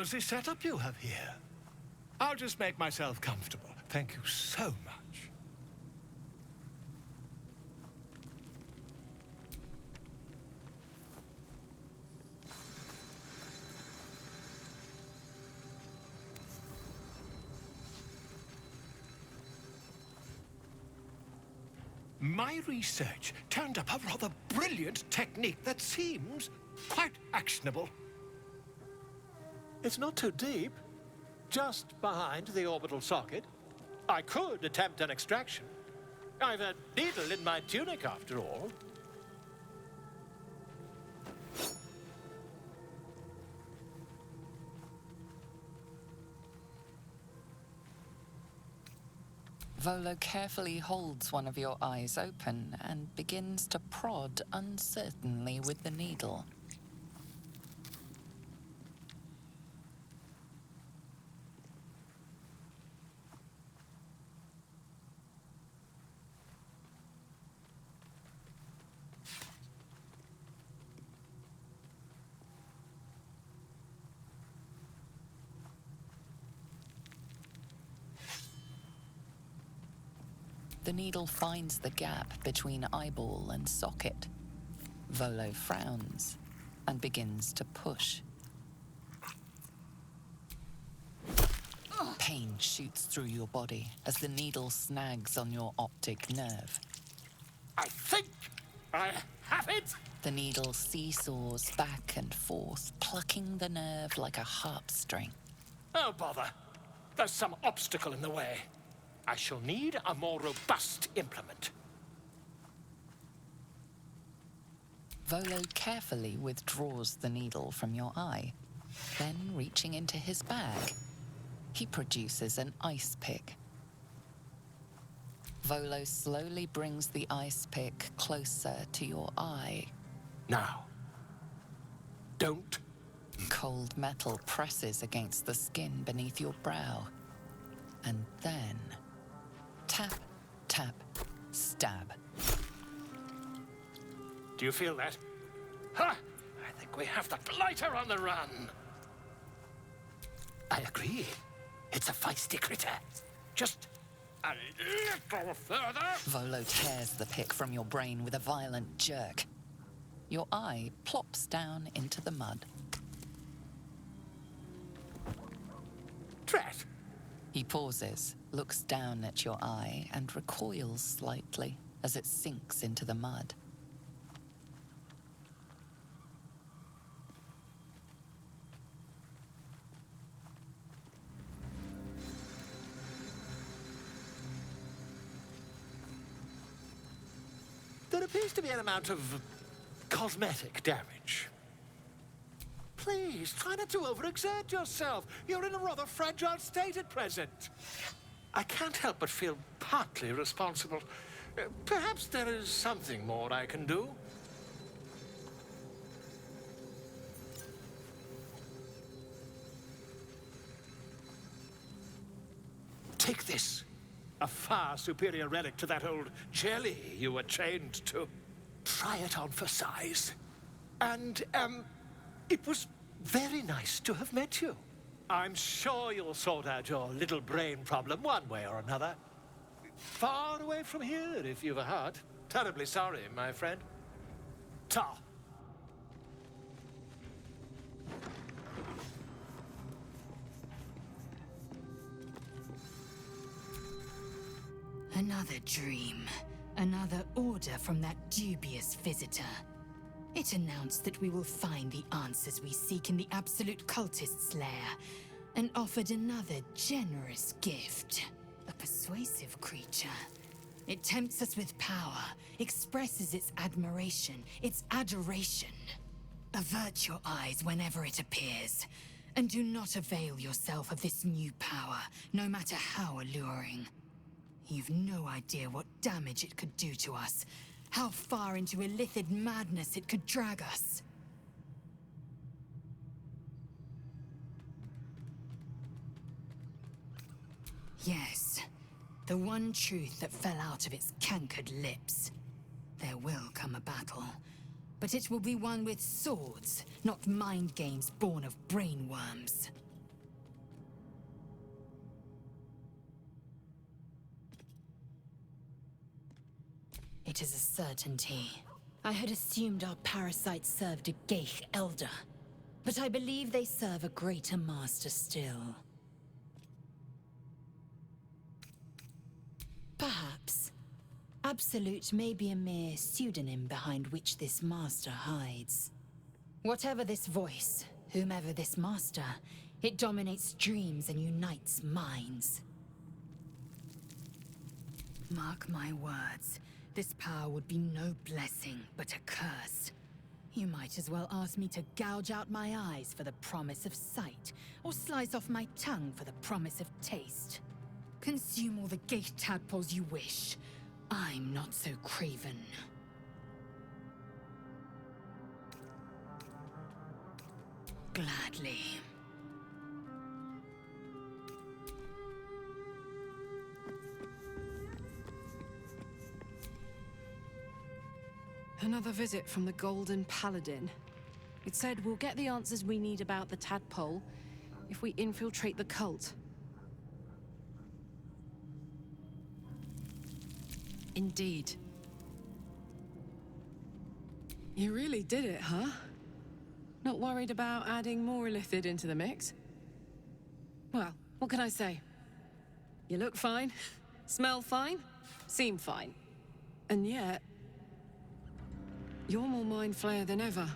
cozy setup you have here. I'll just make myself comfortable. Thank you so much. My research turned up a rather brilliant technique that seems quite actionable. It's not too deep. Just behind the orbital socket. I could attempt an extraction. I've a needle in my tunic, after all. Volo carefully holds one of your eyes open and begins to prod uncertainly with the needle. The needle finds the gap between eyeball and socket. Volo frowns and begins to push. Pain shoots through your body as the needle snags on your optic nerve. I think I have it! The needle seesaws back and forth, plucking the nerve like a harp string. Oh, bother. There's some obstacle in the way. I shall need a more robust implement. Volo carefully withdraws the needle from your eye. Then, reaching into his bag, he produces an ice pick. Volo slowly brings the ice pick closer to your eye. Now, don't. Cold metal presses against the skin beneath your brow. And then, tap, tap, stab. Do you feel that? Ha! I think we have the blighter on the run. I agree. It's a feisty critter. Just a little further. Volo tears the pick from your brain with a violent jerk. Your eye plops down into the mud. Drat! He pauses, looks down at your eye, and recoils slightly as it sinks into the mud. There appears to be an amount of cosmetic damage. Please, try not to overexert yourself. You're in a rather fragile state at present. I can't help but feel partly responsible. Perhaps there is something more I can do. Take this. A far superior relic to that old jelly you were chained to. Try it on for size. And, it was very nice to have met you. I'm sure you'll sort out your little brain problem one way or another. Far away from here, if you've a heart. Terribly sorry, my friend. Ta. Another dream. Another order from that dubious visitor. It announced that we will find the answers we seek in the Absolute Cultist's lair, and offered another generous gift. A persuasive creature. It tempts us with power, expresses its admiration, its adoration. Avert your eyes whenever it appears, and do not avail yourself of this new power, no matter how alluring. You've no idea what damage it could do to us, how far into illithid madness it could drag us. Yes, the one truth that fell out of its cankered lips. There will come a battle, but it will be won with swords, not mind games born of brainworms. It is a certainty. I had assumed our parasites served a Geich elder, but I believe they serve a greater master still. Perhaps. Absolute may be a mere pseudonym behind which this master hides. Whatever this voice, whomever this master, it dominates dreams and unites minds. Mark my words, this power would be no blessing, but a curse. You might as well ask me to gouge out my eyes for the promise of sight, or slice off my tongue for the promise of taste. Consume all the gate tadpoles you wish. I'm not so craven. Gladly. Another visit from the Golden Paladin. It said we'll get the answers we need about the tadpole if we infiltrate the cult. Indeed. You really did it, huh? Not worried about adding more illithid into the mix? Well, what can I say? You look fine, smell fine, seem fine. And yet, you're more mind flayer than ever.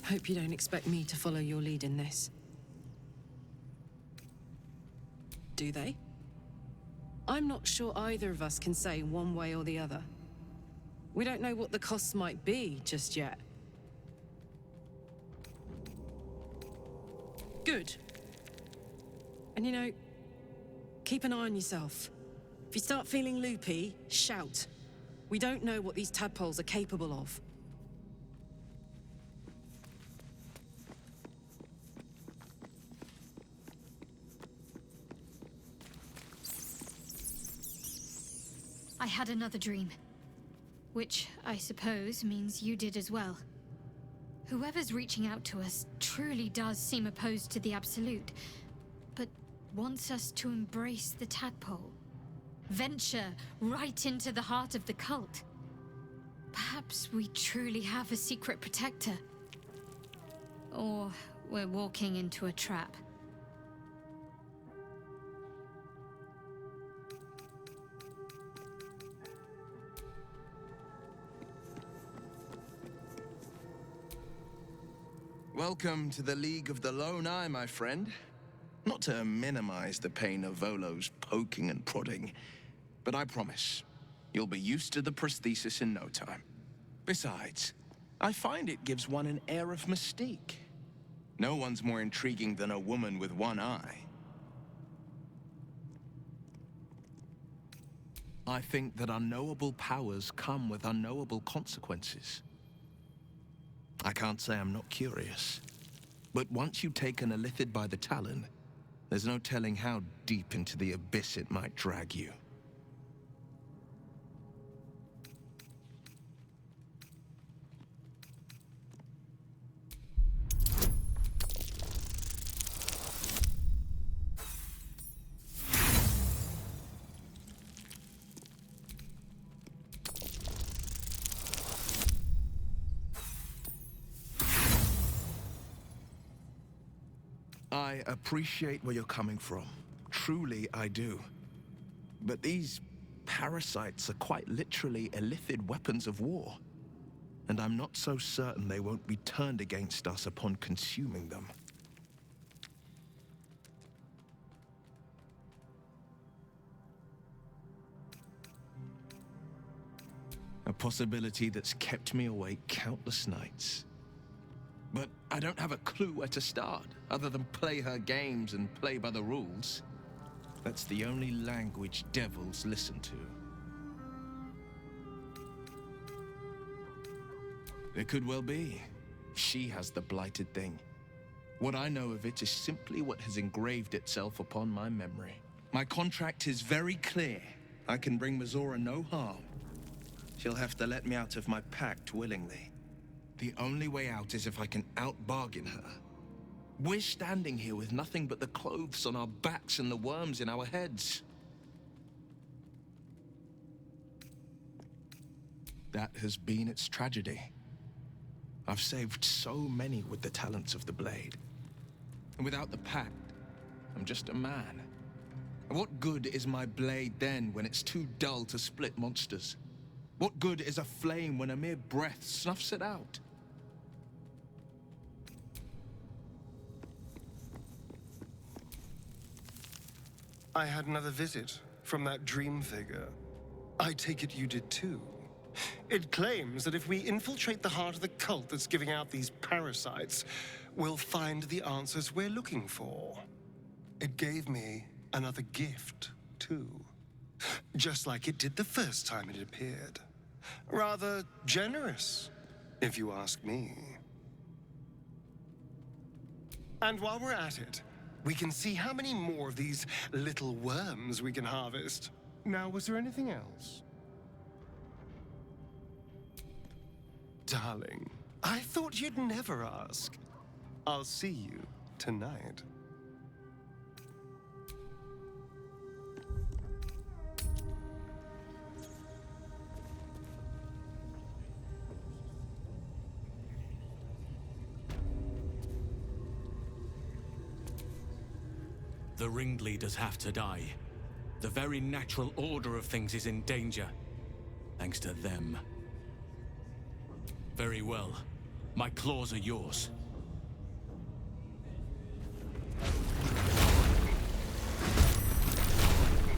Hope you don't expect me to follow your lead in this. Do they? I'm not sure either of us can say one way or the other. We don't know what the costs might be just yet. Good. And you know, keep an eye on yourself. If you start feeling loopy, shout. We don't know what these tadpoles are capable of. I had another dream. Which, I suppose, means you did as well. Whoever's reaching out to us truly does seem opposed to the Absolute, but wants us to embrace the tadpole. Venture right into the heart of the cult. Perhaps we truly have a secret protector. Or we're walking into a trap. Welcome to the League of the Lone Eye, my friend. Not to minimize the pain of Volo's poking and prodding, but I promise, you'll be used to the prosthesis in no time. Besides, I find it gives one an air of mystique. No one's more intriguing than a woman with one eye. I think that unknowable powers come with unknowable consequences. I can't say I'm not curious, but once you take an illithid by the talon, there's no telling how deep into the abyss it might drag you. I appreciate where you're coming from. Truly, I do. But these parasites are quite literally illithid weapons of war. And I'm not so certain they won't be turned against us upon consuming them. A possibility that's kept me awake countless nights. But I don't have a clue where to start, other than play her games and play by the rules. That's the only language devils listen to. It could well be. She has the blighted thing. What I know of it is simply what has engraved itself upon my memory. My contract is very clear. I can bring Mizora no harm. She'll have to let me out of my pact willingly. The only way out is if I can out-bargain her. We're standing here with nothing but the clothes on our backs and the worms in our heads. that has been its tragedy. I've saved so many with the talents of the blade. And without the pact, I'm just a man. And what good is my blade then when it's too dull to split monsters? What good is a flame when a mere breath snuffs it out? I had another visit from that dream figure. I take it you did too. It claims that if we infiltrate the heart of the cult that's giving out these parasites, we'll find the answers we're looking for. It gave me another gift, too. Just like it did the first time it appeared. Rather generous, if you ask me. And while we're at it, we can see how many more of these little worms we can harvest. Now, was there anything else? Darling, I thought you'd never ask. I'll see you tonight. The ringleaders have to die. The very natural order of things is in danger, thanks to them. Very well. My claws are yours.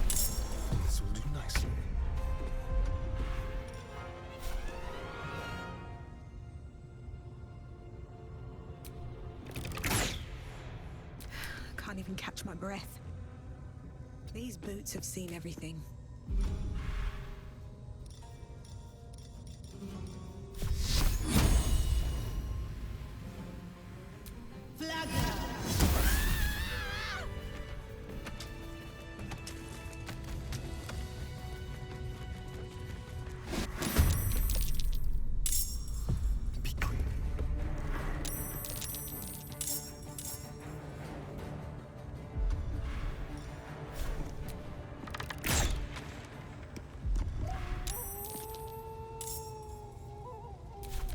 This will do nicely. Can't even catch my breath. These boots have seen everything. Be quick.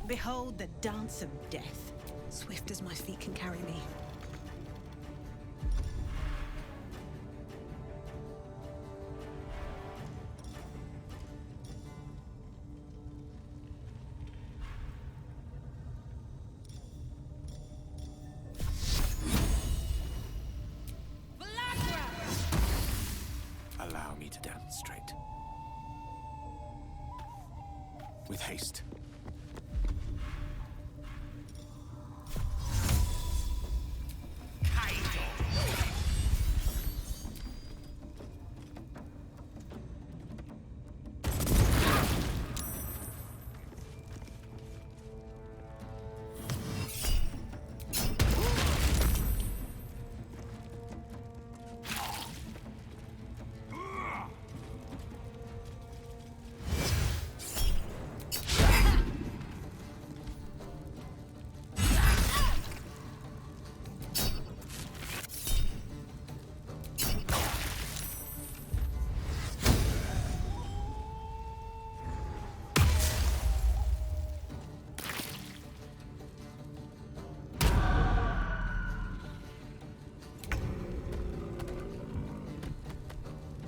Behold the dance of death, swift as my feet can carry me. Allow me to demonstrate. With haste.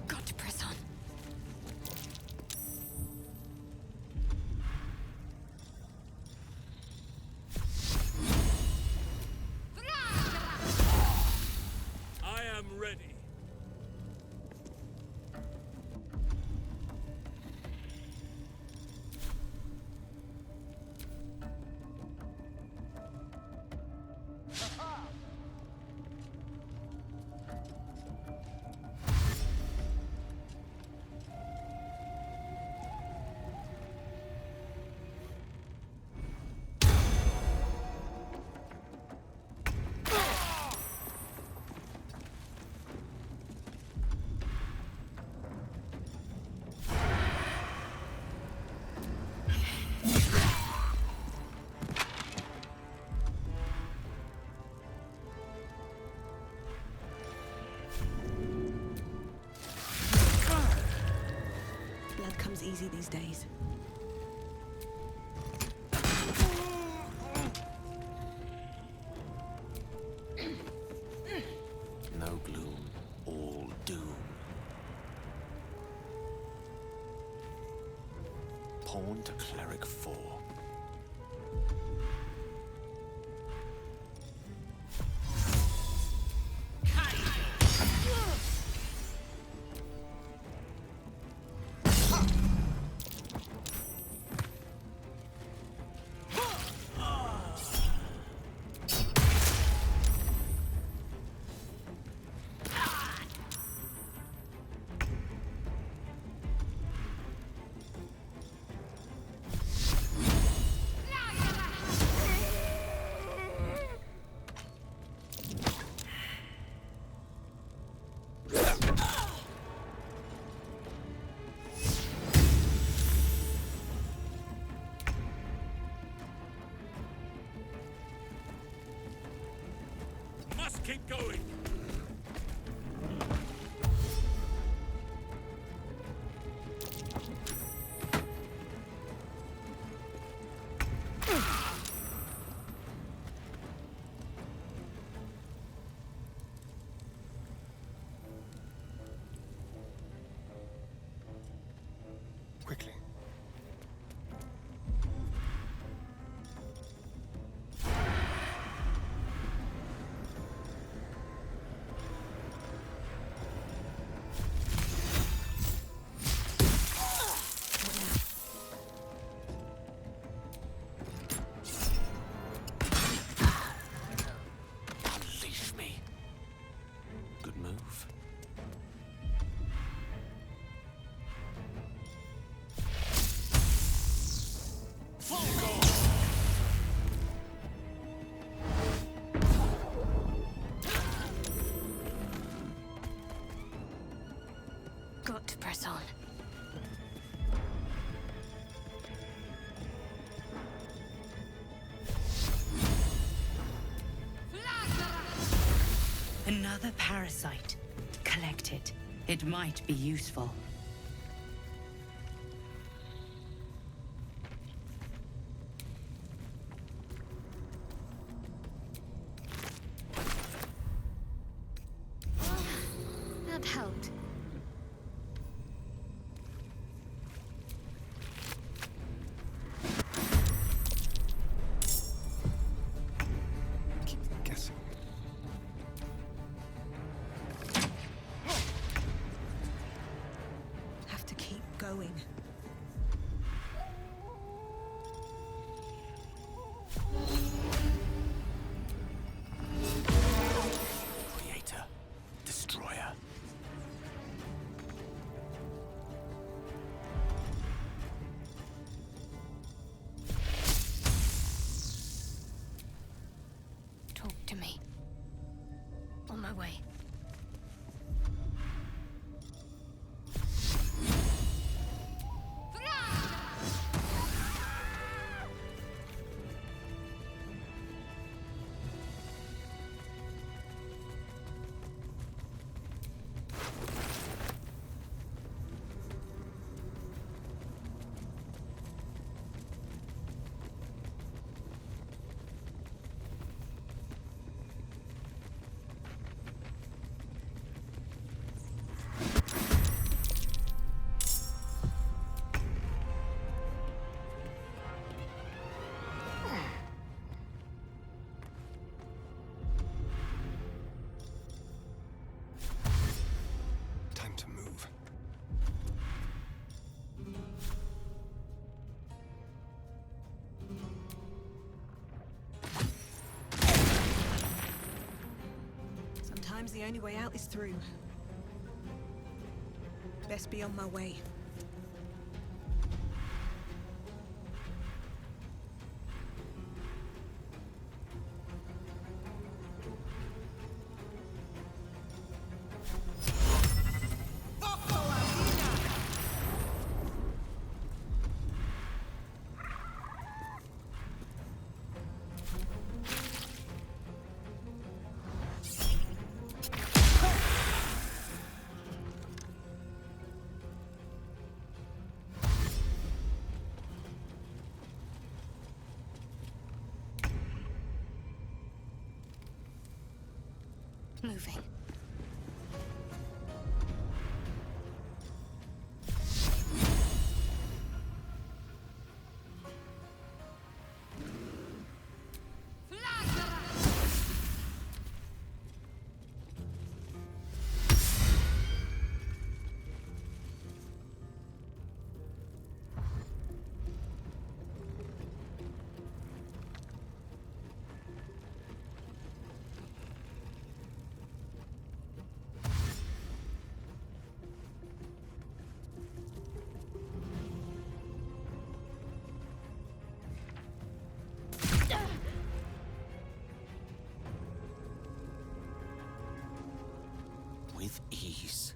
Got to press on. I am ready. Blood comes easy these days. Pawn to Cleric 4. Must keep going. Quickly. Unleash me. Good move. Got to press on. Another parasite. Collect it. It might be useful. That helped. Keep them guessing. Have to keep going. Creator. Destroyer. Talk to me. On my way. Time to move. Sometimes the only way out is through. Best be on my way. Moving. with ease.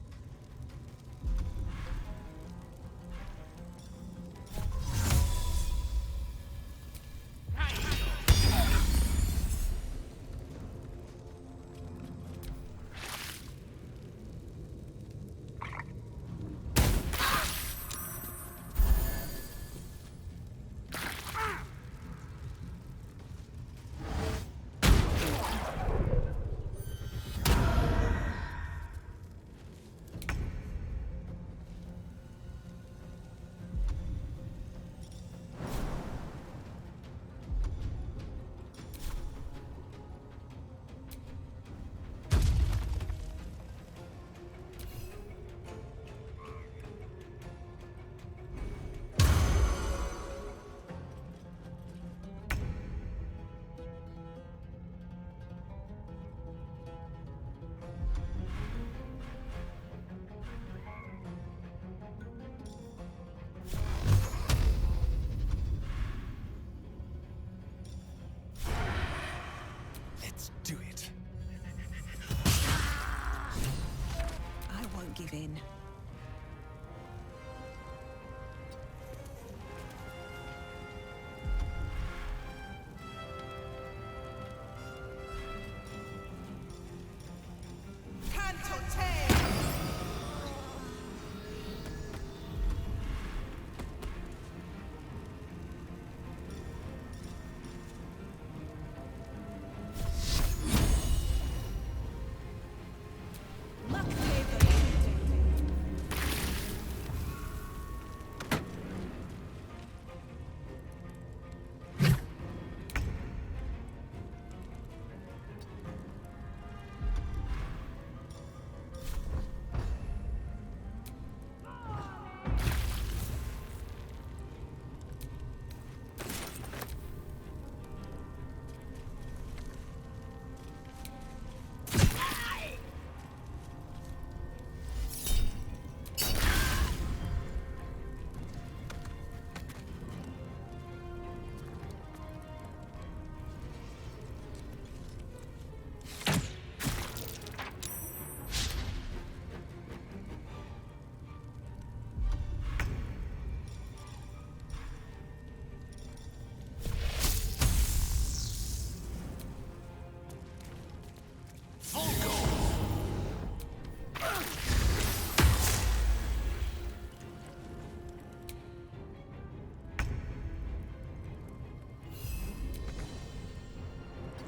Let's do it. I won't give in.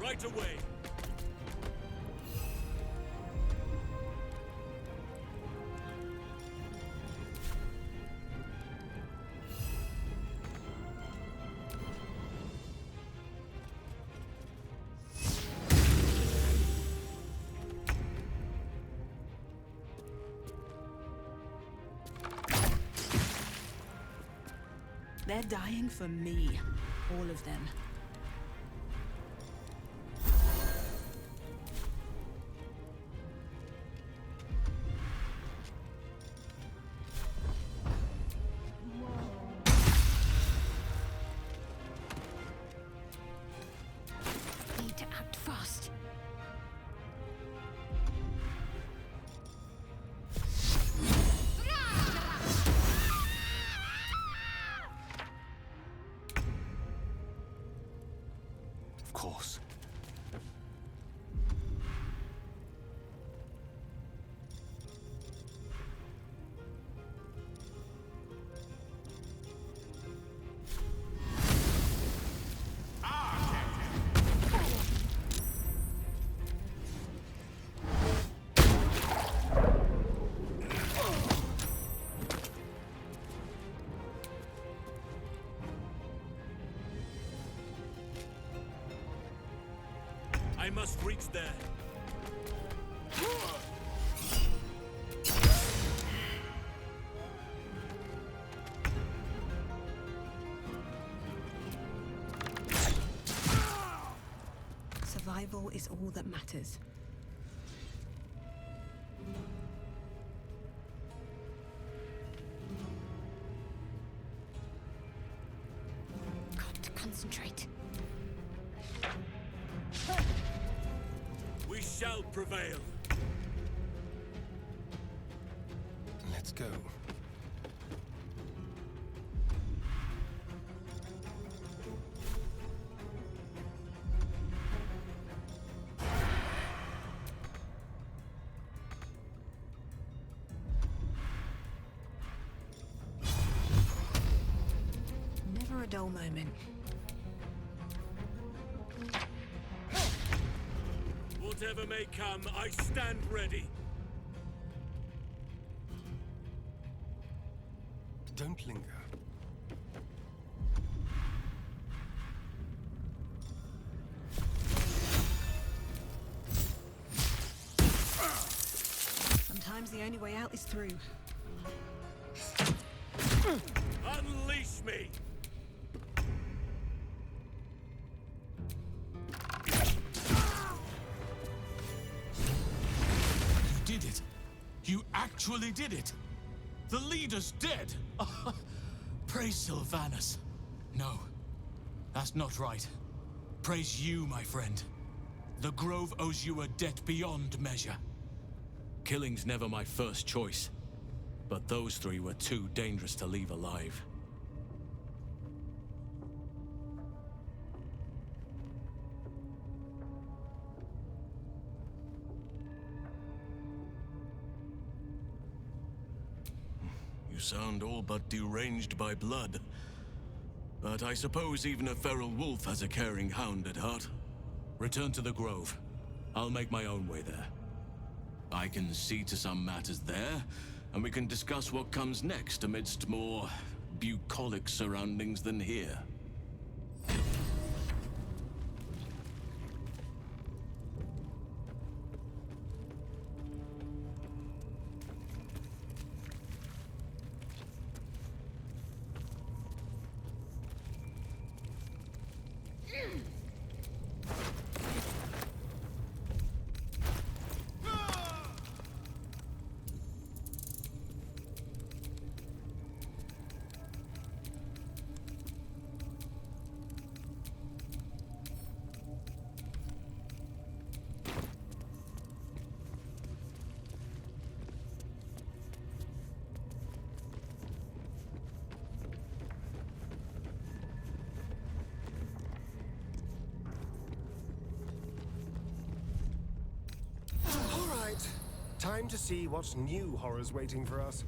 Right away. They're dying for me. All of them. Need to act fast. Of course. I must reach there. Survival is all that matters. Got to concentrate. We shall prevail. Let's go. Never a dull moment. Whatever may come, I stand ready. Don't linger. Sometimes the only way out is through. Unleash me! You did it. You actually did it. The leader's dead. Praise Sylvanus. No, that's not right. Praise you, my friend. The Grove owes you a debt beyond measure. Killing's never my first choice. But those three were too dangerous to leave alive. You sound all but deranged by blood. But I suppose even a feral wolf has a caring hound at heart. Return to the Grove. I'll make my own way there. I can see to some matters there, and we can discuss what comes next amidst more bucolic surroundings than here. Time to see what new horror's waiting for us.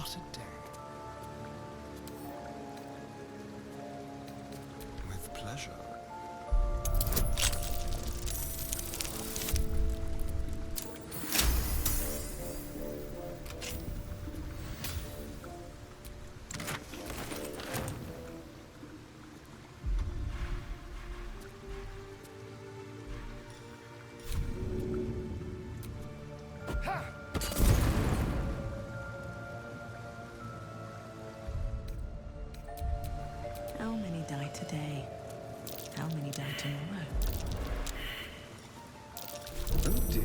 What a day. With pleasure. How many die today? How many die tomorrow? Oh dear.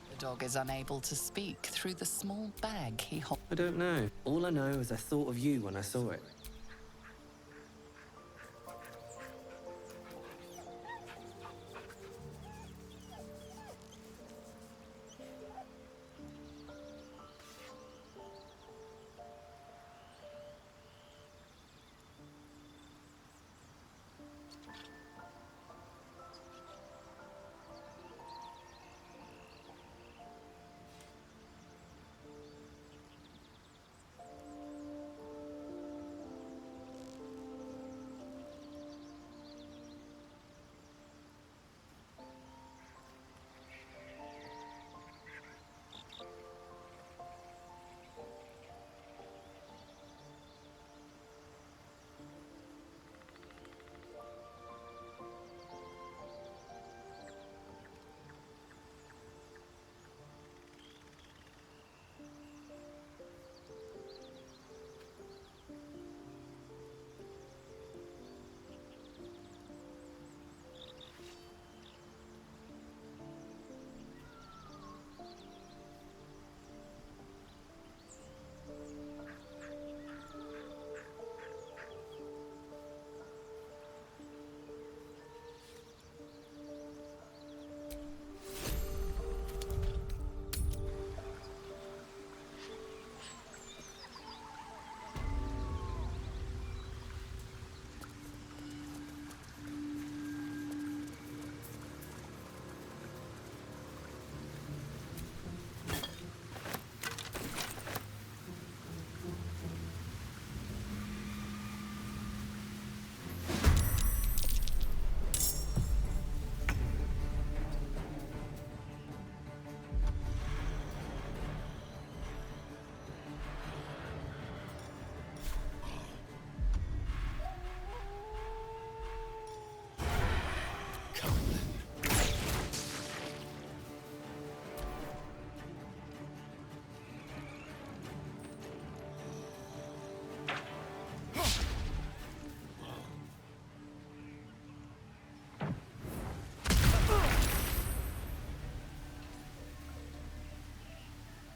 The dog is unable to speak through the small bag he holds. I don't know. All I know is I thought of you when I saw it.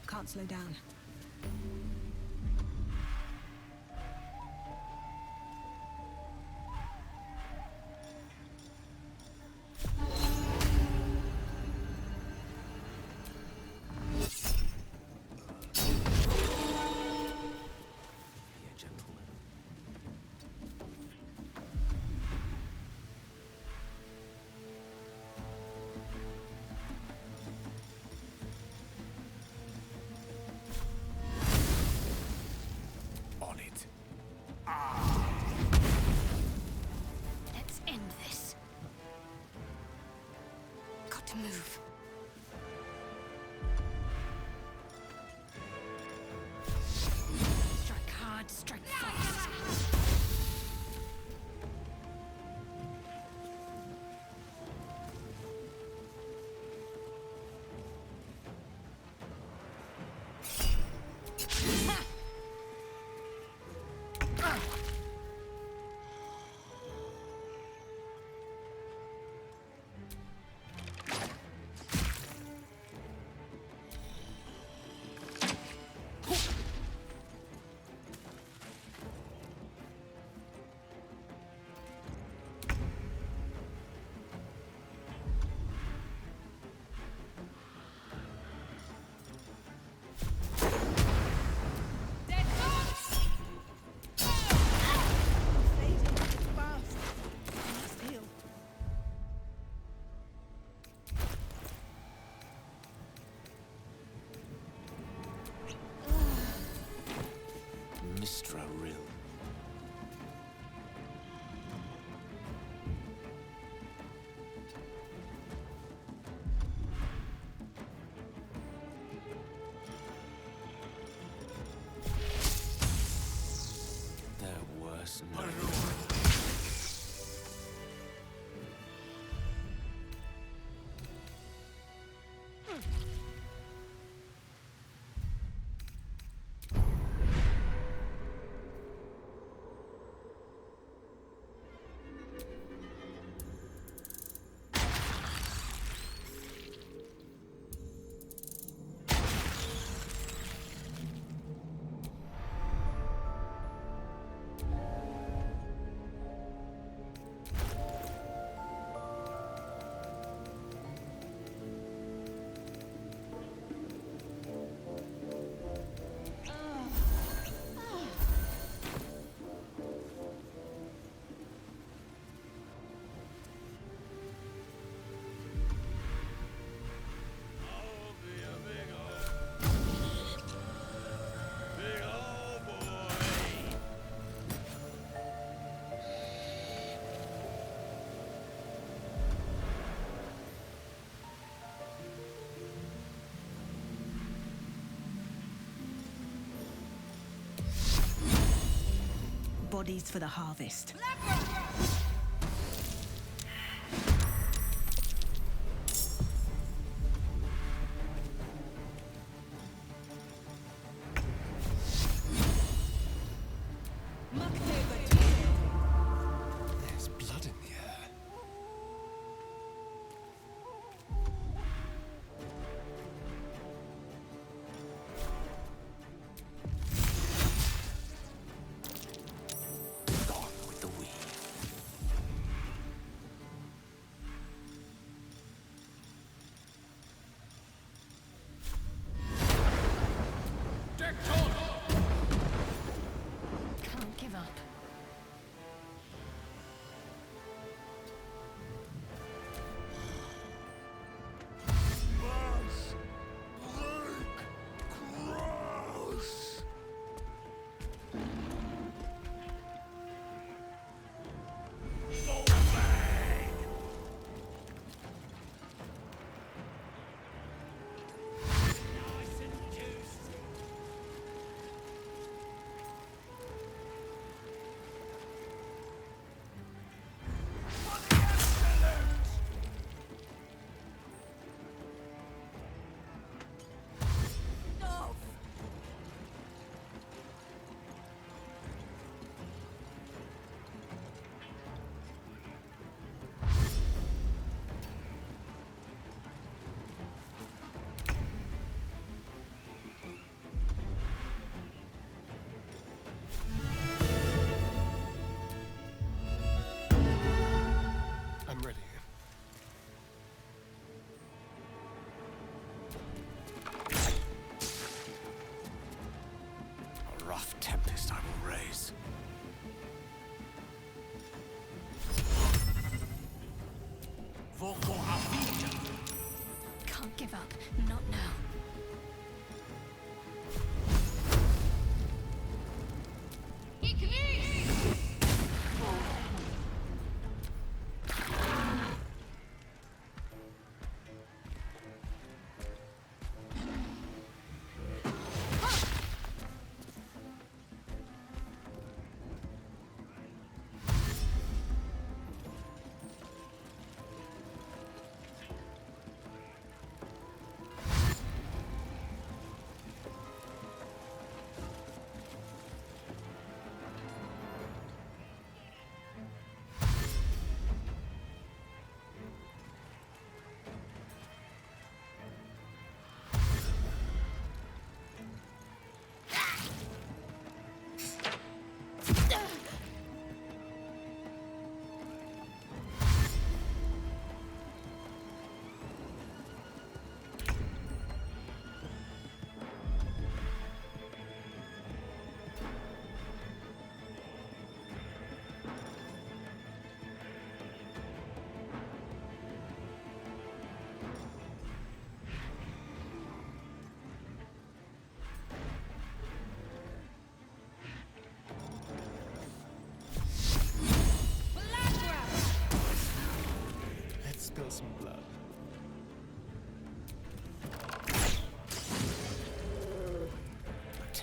Can't slow down. blood strike first. Mr. Arin. They're worse now. Bodies for the harvest. There's blood in the air. Gone with the wind.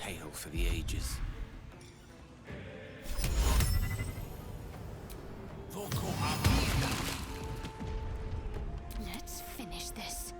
tale for the ages. Let's finish this.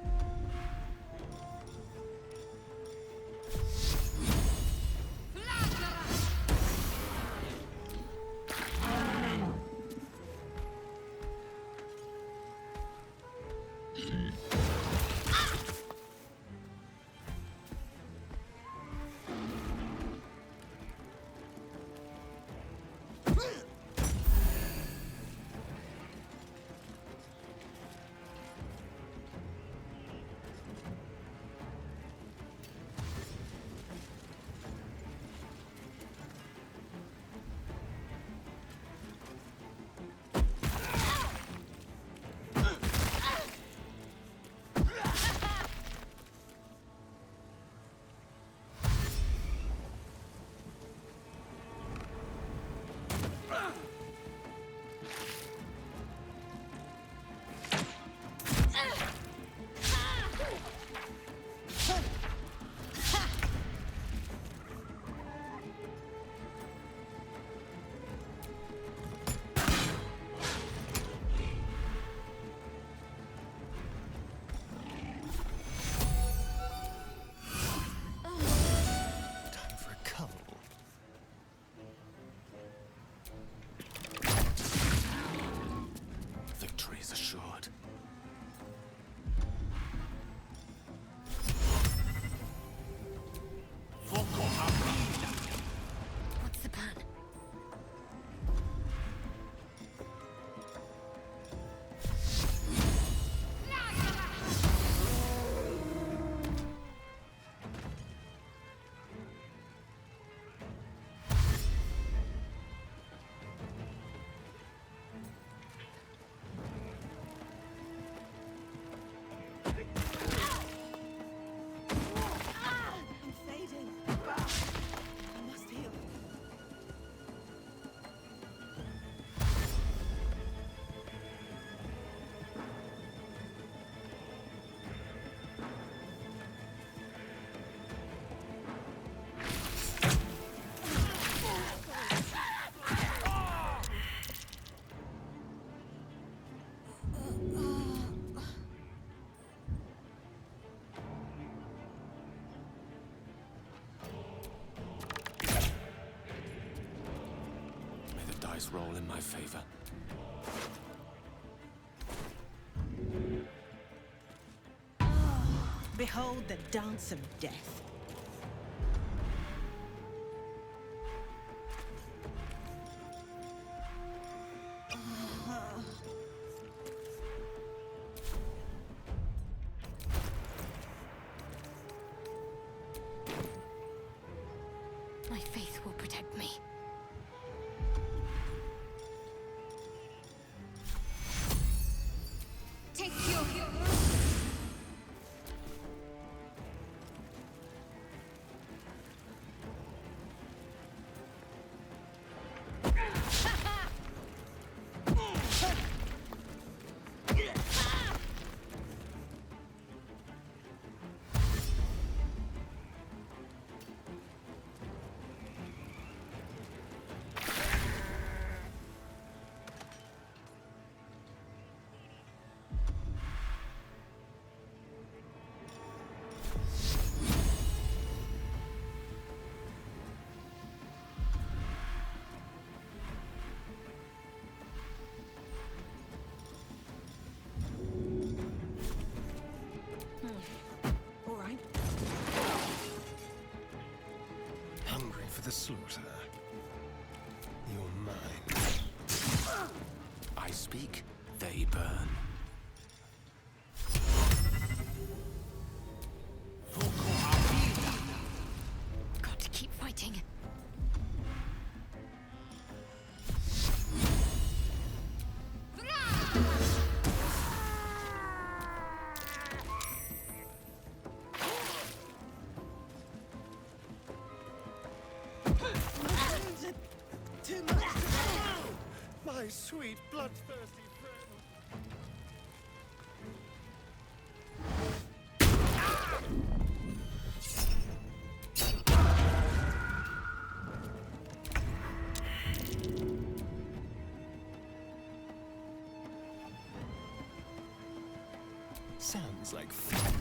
Roll in my favor. Behold the dance of death. My faith will protect me. Take your... All right. Hungry for the slaughter. You're mine. I speak, they burn. Got to keep fighting. Too much. My sweet, bloodthirsty friend. Sounds like fun.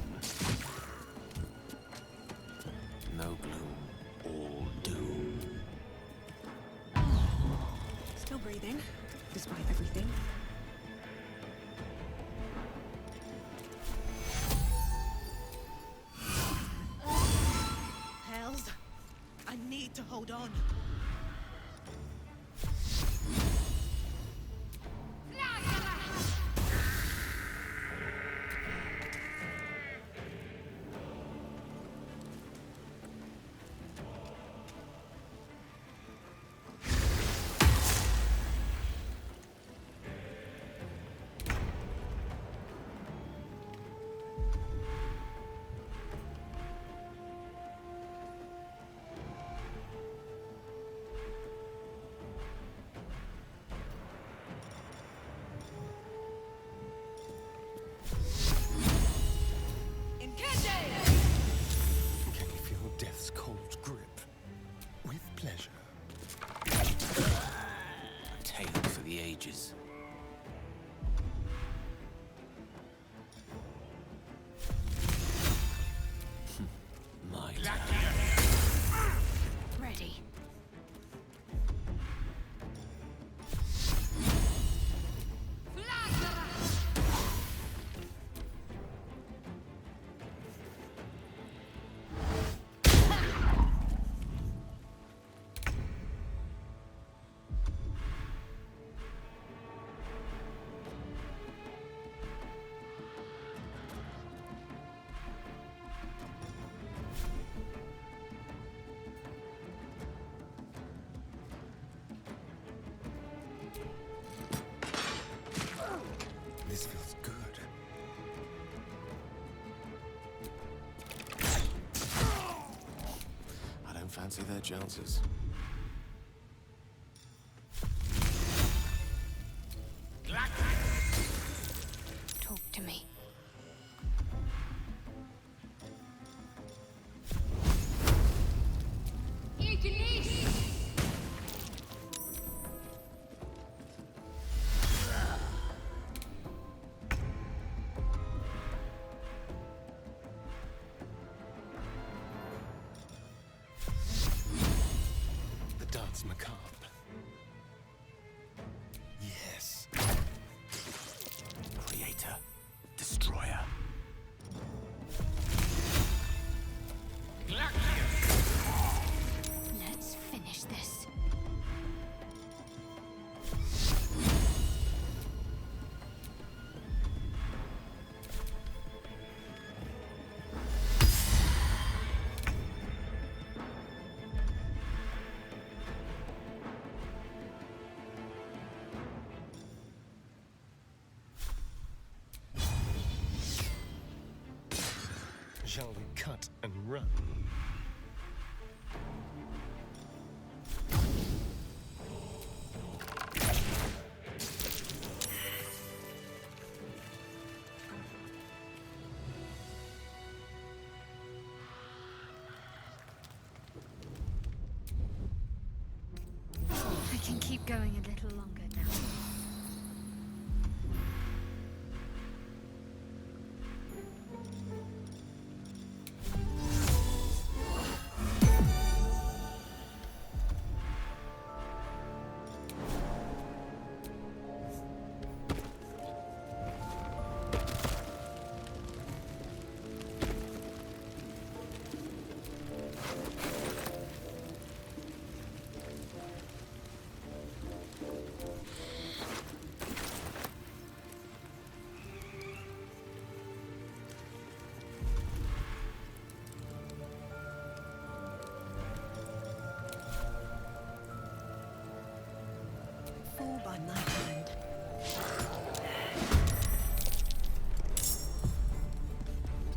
No gloom, all doom. Still breathing, despite everything. Hells, I need to hold on. Can you feel death's cold grip? With pleasure. A tale for the ages. My turn. Ready. This feels good. I don't fancy their chances. Talk to me. The dance macabre. Yes. Creator. Destroyer. Let's finish this. Shall we cut and run? I can keep going a little longer now. Fall by my hand.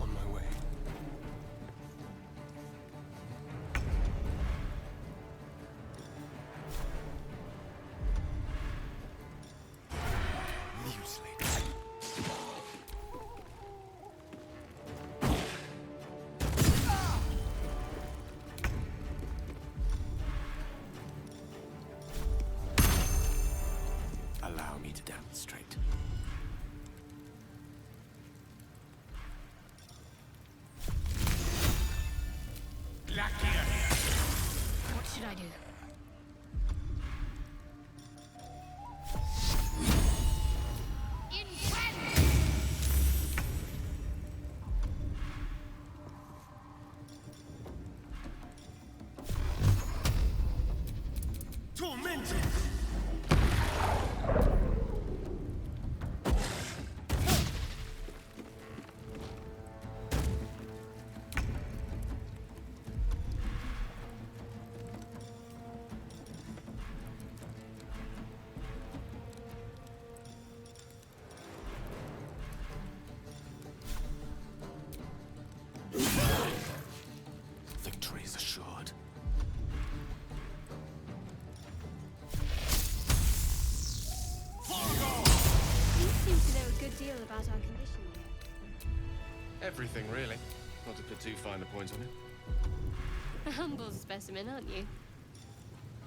On my way. Mutilate. Allow me to demonstrate. should I do? Tormented! Victory is assured. You seem to know a good deal about our condition here. Everything, really. Not to put too fine a point on it. A humble specimen, aren't you?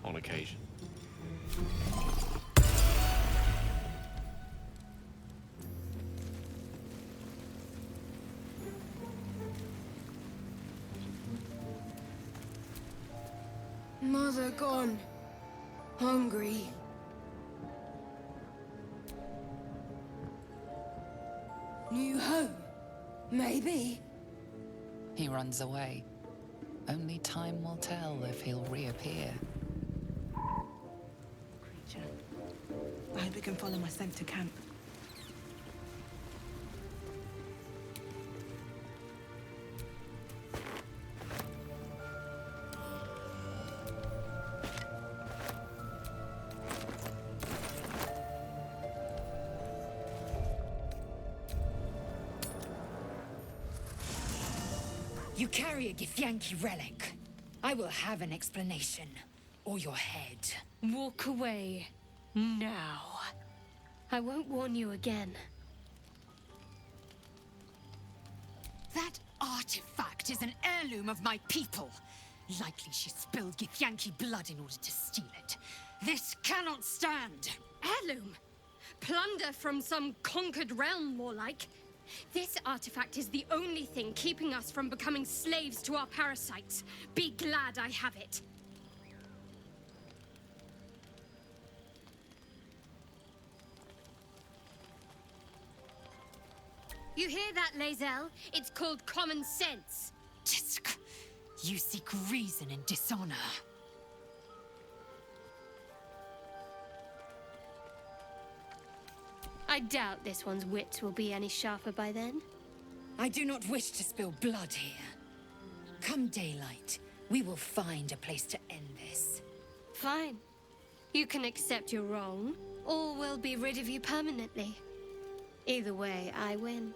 On occasion. Mother gone. Hungry. New home? Maybe. He runs away. Only time will tell if he'll reappear. Creature. I hope it can follow my scent to camp. You carry a Githyanki relic. I will have an explanation. Or your head. Walk away. Now. I won't warn you again. That artifact is an heirloom of my people. Likely she spilled Githyanki blood in order to steal it. This cannot stand. Heirloom? Plunder from some conquered realm, more like. This artifact is the only thing keeping us from becoming slaves to our parasites. Be glad I have it. You hear that, Lae'zel? It's called common sense. Tisk. You seek reason in dishonor. I doubt this one's wits will be any sharper by then. I do not wish to spill blood here. Come daylight, we will find a place to end this. Fine. You can accept you're wrong, or we'll be rid of you permanently. Either way, I win.